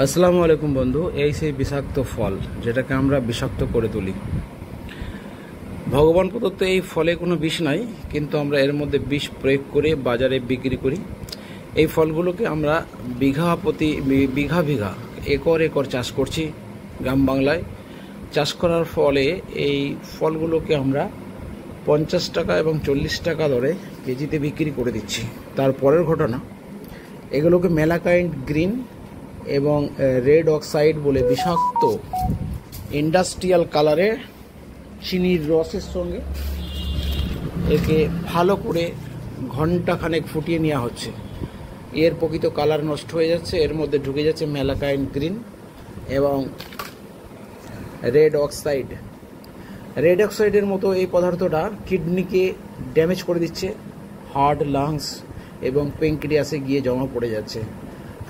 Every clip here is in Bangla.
আসসালামু আলাইকুম বন্ধু। এই সেই বিষাক্ত ফল যেটাকে আমরা বিষাক্ত করে তুলি। ভগবান প্রদত্ত এই ফলে কোনো বিষ নাই, কিন্তু আমরা এর মধ্যে বিষ প্রয়োগ করে বাজারে বিক্রি করি। এই ফলগুলোকে আমরা বিঘা প্রতি বিঘা বিঘা একর একর চাষ করছি গ্রাম বাংলায়। চাষ করার ফলে এই ফলগুলোকে আমরা 50 টাকা এবং 40 টাকা দরে কেজিতে বিক্রি করে দিচ্ছি। তারপরের ঘটনা, এগুলোকে ম্যালাকাইন্ড গ্রিন এবং রেড অক্সাইড বলে বিষাক্ত ইন্ডাস্ট্রিয়াল কালারে চিনির রসের সঙ্গে একে ভালো করে ঘন্টাখানেক ফুটিয়ে নেওয়া হচ্ছে। এর প্রকৃত কালার নষ্ট হয়ে যাচ্ছে, এর মধ্যে ঢুকে যাচ্ছে ম্যালাকাইন্ড গ্রিন এবং রেড অক্সাইড। রেড অক্সাইডের মতো এই পদার্থটা কিডনিকে ড্যামেজ করে দিচ্ছে, হার্ট, লাংস এবং প্যানক্রিয়াসে গিয়ে জমা পড়ে যাচ্ছে।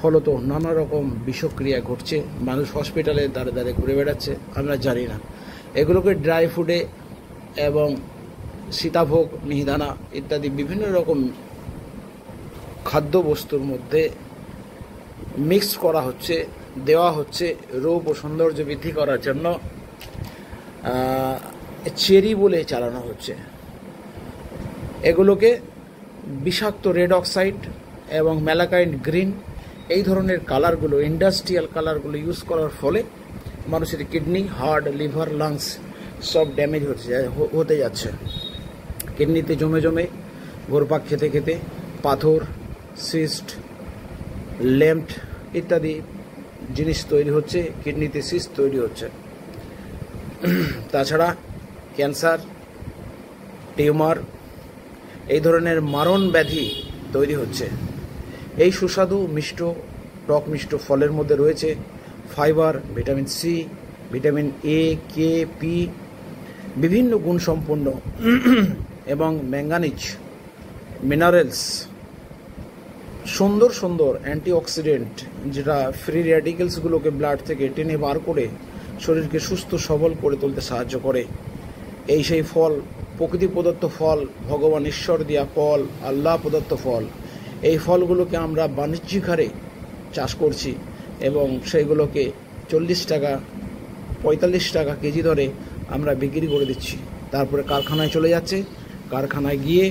ফলত নানা রকম বিষক্রিয়া ঘটছে, মানুষ হসপিটালে দাঁড়ে দাঁড়ে ঘুরে বেড়াচ্ছে, আমরা জানি না। এগুলোকে ড্রাই ফুডে এবং সীতাভোগ, মিহিদানা ইত্যাদি বিভিন্ন রকম খাদ্যবস্তুর মধ্যে মিক্স করা হচ্ছে, দেওয়া হচ্ছে রূপ ও সৌন্দর্য বৃদ্ধি করার জন্য। চেরি বলে চালানো হচ্ছে। এগুলোকে বিষাক্ত রেড অক্সাইড এবং ম্যালাকাইন্ড গ্রিন এই ধরনের কালারগুলো, ইন্ডাস্ট্রিয়াল কালারগুলো ইউজ করার ফলে মানুষের কিডনি, হার্ট, লিভার, লাংস সব ড্যামেজ হতে যাচ্ছে। কিডনিতে জমে জমে ঘোরপাক খেতে খেতে পাথর, সিস্ট, ল্যাম্প ইত্যাদি জিনিস তৈরি হচ্ছে, কিডনিতে সিস্ট তৈরি হচ্ছে। তাছাড়া ক্যান্সার, টিউমার এই ধরনের মারণ ব্যাধি তৈরি হচ্ছে। এই সুস্বাদু মিষ্ট, টক মিষ্ট ফলের মধ্যে রয়েছে fibre, vitamin C, vitamin A, K, P, বিভিন্ন গুণসম্পন্ন এবং ম্যাঙ্গানিজ, মিনারেলস, সুন্দর সুন্দর অ্যান্টিঅক্সিডেন্ট, যেটা ফ্রি র্যাডিক্যালসগুলোকে ব্লাড থেকে টেনে বার করে শরীরকে সুস্থ সবল করে তুলতে সাহায্য করে। এই সেই ফল, প্রকৃতি প্রদত্ত ফল, ভগবান ঈশ্বর দেয়া ফল, আল্লাহ প্রদত্ত ফল। এই ফলগুলোকে আমরা বাণিজ্যিক হারে চাষ করছি এবং সেইগুলোকে 40 টাকা 45 টাকা কেজি ধরে আমরা বিক্রি করে দিচ্ছি। তারপরে কারখানায় চলে যাচ্ছে, কারখানায় গিয়ে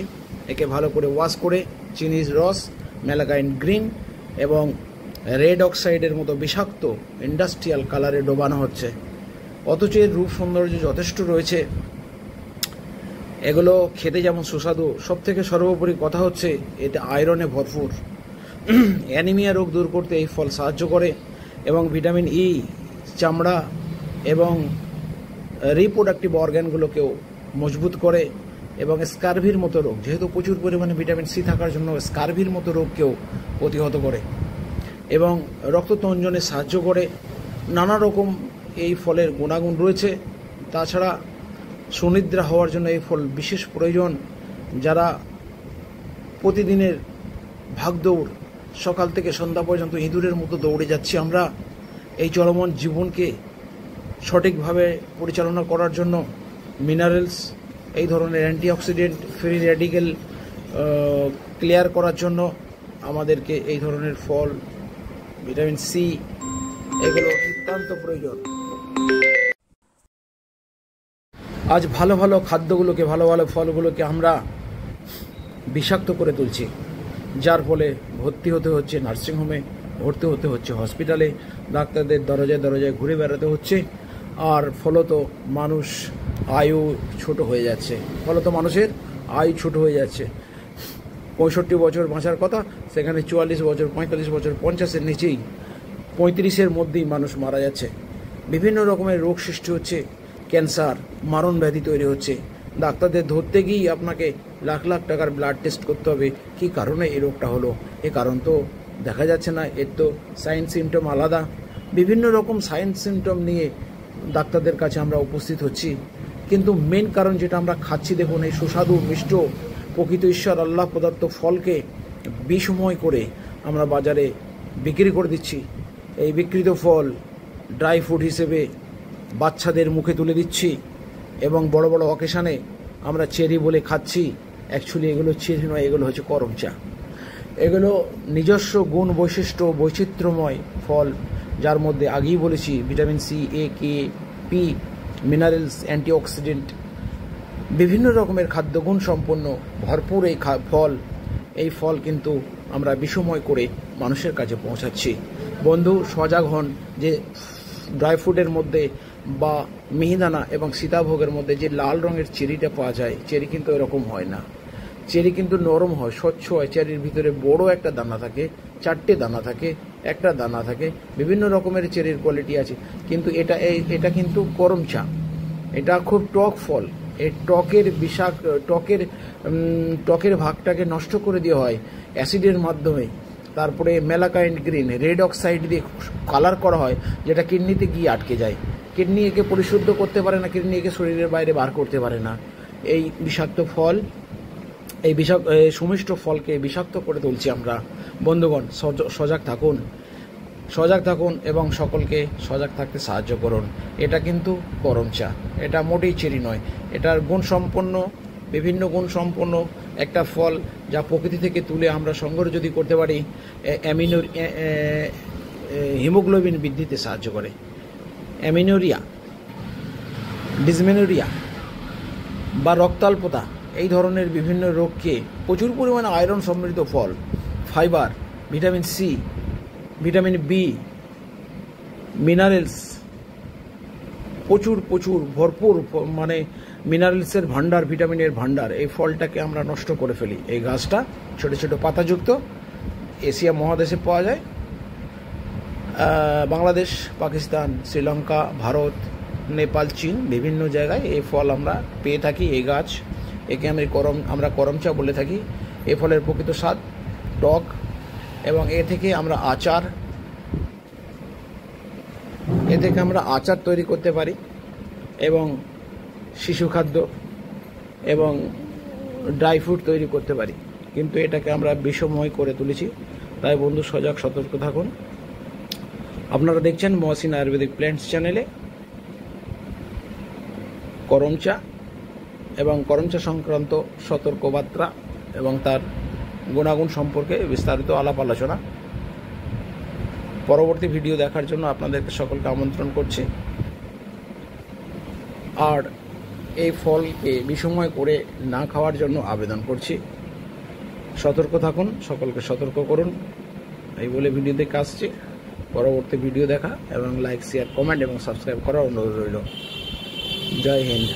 একে ভালো করে ওয়াশ করে চিনির রস, ম্যালাকাইন্ড গ্রিন এবং রেড অক্সাইডের মতো বিষাক্ত ইন্ডাস্ট্রিয়াল কালারে ডোবানো হচ্ছে। অথচ এর রূপ সৌন্দর্য যথেষ্ট রয়েছে। এগুলো খেতে যেমন সুস্বাদু, সব থেকে সর্বোপরি কথা হচ্ছে এটা আয়রনে ভরপুর। অ্যানিমিয়া রোগ দূর করতে এই ফল সাহায্য করে এবং ভিটামিন ই চামড়া এবং রিপ্রোডাক্টিভ অর্গ্যানগুলোকেও মজবুত করে এবং স্কারভির মতো রোগ, যেহেতু প্রচুর পরিমাণে ভিটামিন সি থাকার জন্য স্কারভির মতো রোগকেও প্রতিহত করে এবং রক্ততঞ্জনে সাহায্য করে। নানা রকম এই ফলের গুণাগুণ রয়েছে। তাছাড়া সুনিদ্রা হওয়ার জন্য এই ফল বিশেষ প্রয়োজন। যারা প্রতিদিনের ভাগদৌড়, সকাল থেকে সন্ধ্যা পর্যন্ত ইঁদুরের মতো দৌড়ে যাচ্ছি আমরা, এই চলমান জীবনকে সঠিকভাবে পরিচালনা করার জন্য মিনারেলস, এই ধরনের অ্যান্টিঅক্সিডেন্ট, ফ্রি র্যাডিক্যাল ক্লিয়ার করার জন্য আমাদেরকে এই ধরনের ফল, ভিটামিন সি এগুলো নিতান্ত প্রয়োজন। আজ ভালো ভালো খাদ্যগুলোকে, ভালো ভালো ফলগুলোকে আমরা বিষাক্ত করে তুলছি, যার ফলে ভর্তি হতে হচ্ছে নার্সিংহোমে, ভর্তি হতে হচ্ছে হসপিটালে, ডাক্তারদের দরজায় দরজায় ঘুরে বেড়াতে হচ্ছে। আর ফলত মানুষ আয়ু ছোট হয়ে যাচ্ছে, ফলত মানুষের আয়ু ছোট হয়ে যাচ্ছে। 65 বছর বাঁচার কথা, সেখানে 44 বছর, 45 বছর, 50-এর নিচেই, 35-এর মধ্যেই মানুষ মারা যাচ্ছে। বিভিন্ন রকমের রোগ সৃষ্টি হচ্ছে, ক্যান্সার, মারণ ব্যাধি তৈরি হচ্ছে। ডাক্তারদের ধরতে গিয়েই আপনাকে লাখ লাখ টাকার ব্লাড টেস্ট করতে হবে, কী কারণে এই রোগটা হলো। এ কারণ তো দেখা যাচ্ছে না, এর তো সাইন সিমটম আলাদা। বিভিন্ন রকম সাইন সিমটম নিয়ে ডাক্তারদের কাছে আমরা উপস্থিত হচ্ছি, কিন্তু মেন কারণ যেটা আমরা খাচ্ছি, দেখুন, এই সুস্বাদু মিষ্ট প্রকৃত ঈশ্বর আল্লাহ প্রদত্ত ফলকে বিষময় করে আমরা বাজারে বিক্রি করে দিচ্ছি। এই বিকৃত ফল ড্রাই ফুড হিসেবে বাচ্চাদের মুখে তুলে দিচ্ছি এবং বড় বড় অকেশানে আমরা চেরি বলে খাচ্ছি। অ্যাকচুয়ালি এগুলো চেরি নয়, এগুলো হচ্ছে করম চা। এগুলো নিজস্ব গুণ বৈশিষ্ট্য বৈচিত্র্যময় ফল, যার মধ্যে আগেই বলেছি ভিটামিন সি, এ, কে, পি, মিনারেলস, অ্যান্টিঅক্সিডেন্ট, বিভিন্ন রকমের খাদ্যগুণ সম্পন্ন ভরপুর এই ফল কিন্তু আমরা বিষময় করে মানুষের কাছে পৌঁছাচ্ছি। বন্ধু, সজাগ হন যে ড্রাই ফ্রুটের মধ্যে বা মিহিদানা এবং সীতাভোগের মধ্যে যে লাল রঙের চেরিটা পাওয়া যায়, চেরি কিন্তু এরকম হয় না। চেরি কিন্তু নরম হয়, স্বচ্ছ হয়। চেরির ভিতরে বড় একটা দানা থাকে, 4টে দানা থাকে, একটা দানা থাকে, বিভিন্ন রকমের চেরির কোয়ালিটি আছে। কিন্তু এটা কিন্তু করমচা, এটা খুব টক ফল। এই টকের ভাগটাকে নষ্ট করে দেওয়া হয় অ্যাসিডের মাধ্যমে। তারপরে মেলাকাইন্ড গ্রিন, রেড অক্সাইড দিয়ে কালার করা হয়, যেটা কিডনিতে গিয়ে আটকে যায়। কিডনি একে পরিশুদ্ধ করতে পারে না, কিডনি একে শরীরের বাইরে বার করতে পারে না। এই বিষাক্ত ফল, এই সুমিষ্ট ফলকে বিষাক্ত করে তুলছি আমরা। বন্ধুগণ, সজাগ থাকুন এবং সকলকে সজাগ থাকতে সাহায্য করুন। এটা কিন্তু করমচা, এটা মোটেই চেরি নয়। এটার বিভিন্ন গুণসম্পন্ন একটা ফল, যা প্রকৃতি থেকে তুলে আমরা সংগ্রহ যদি করতে পারি, হিমোগ্লোবিন বৃদ্ধিতে সাহায্য করে। অ্যামিনোরিয়া, ডিসমেনোরিয়া বা রক্তাল্পতা, এই ধরনের বিভিন্ন রোগকে প্রচুর পরিমাণে আয়রন সমৃদ্ধ ফল, fibre, vitamin C, vitamin B, minerals, প্রচুর ভরপুর মানে মিনারেলসের ভান্ডার, ভিটামিনের ভান্ডার। এই ফলটাকে আমরা নষ্ট করে ফেলি। এই গাছটা ছোট ছোট পাতাযুক্ত, এশিয়া মহাদেশে পাওয়া যায়। বাংলাদেশ, পাকিস্তান, শ্রীলঙ্কা, ভারত, নেপাল, চীন, বিভিন্ন জায়গায় এই ফল আমরা পেয়ে থাকি। এই গাছ, একে আমরা করমচা বলে থাকি। এই ফলের প্রকৃত স্বাদ টক, এবং এ থেকে আমরা আচার তৈরি করতে পারি, এবং শিশু খাদ্য এবং ড্রাই ফ্রুট তৈরি করতে পারি। কিন্তু এটাকে আমরা বিষময় করে তুলেছি। তাই বন্ধু, সজাগ সতর্ক থাকুন। আপনারা দেখছেন মহসিন আয়ুর্বেদিক প্ল্যান্টস চ্যানেলে করমচা এবং করমচা সংক্রান্ত সতর্কবার্তা এবং তার গুণাগুণ সম্পর্কে বিস্তারিত আলাপ আলোচনা। পরবর্তী ভিডিও দেখার জন্য আপনাদেরকে সকলকে আমন্ত্রণ করছি। আর এই ফলকে বিষময় করে না খাওয়ার জন্য আবেদন করছি। সতর্ক থাকুন, সকলকে সতর্ক করুন, এই বলে ভিডিও দেখে আসছি। পরবর্তী ভিডিও দেখা এবং লাইক, শেয়ার, কমেন্ট এবং সাবস্ক্রাইব করার অনুরোধ রইল। জয় হিন্দ।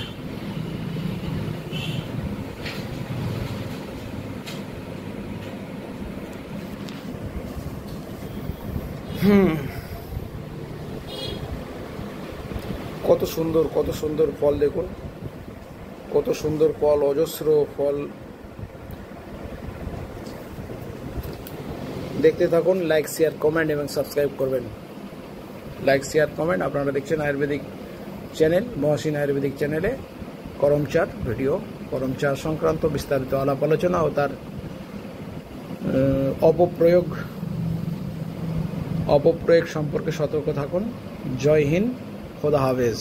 কত সুন্দর ফল, দেখুন কত সুন্দর ফল, অজস্র ফল। দেখতে থাকুন, লাইক, শেয়ার, কমেন্ট এবং সাবস্ক্রাইব করবেন। Like, share, comment. আপনারা দেখছেন আয়ুর্বেদিক চ্যানেল, মহসিন আয়ুর্বেদিক চ্যানেলে করমচার ভিডিও, করমচা সংক্রান্ত বিস্তারিত আলাপ আলোচনা ও তার অপপ্রয়োগ সম্পর্কে সতর্ক থাকুন। জয় হিন্দ, খোদা হাফেজ।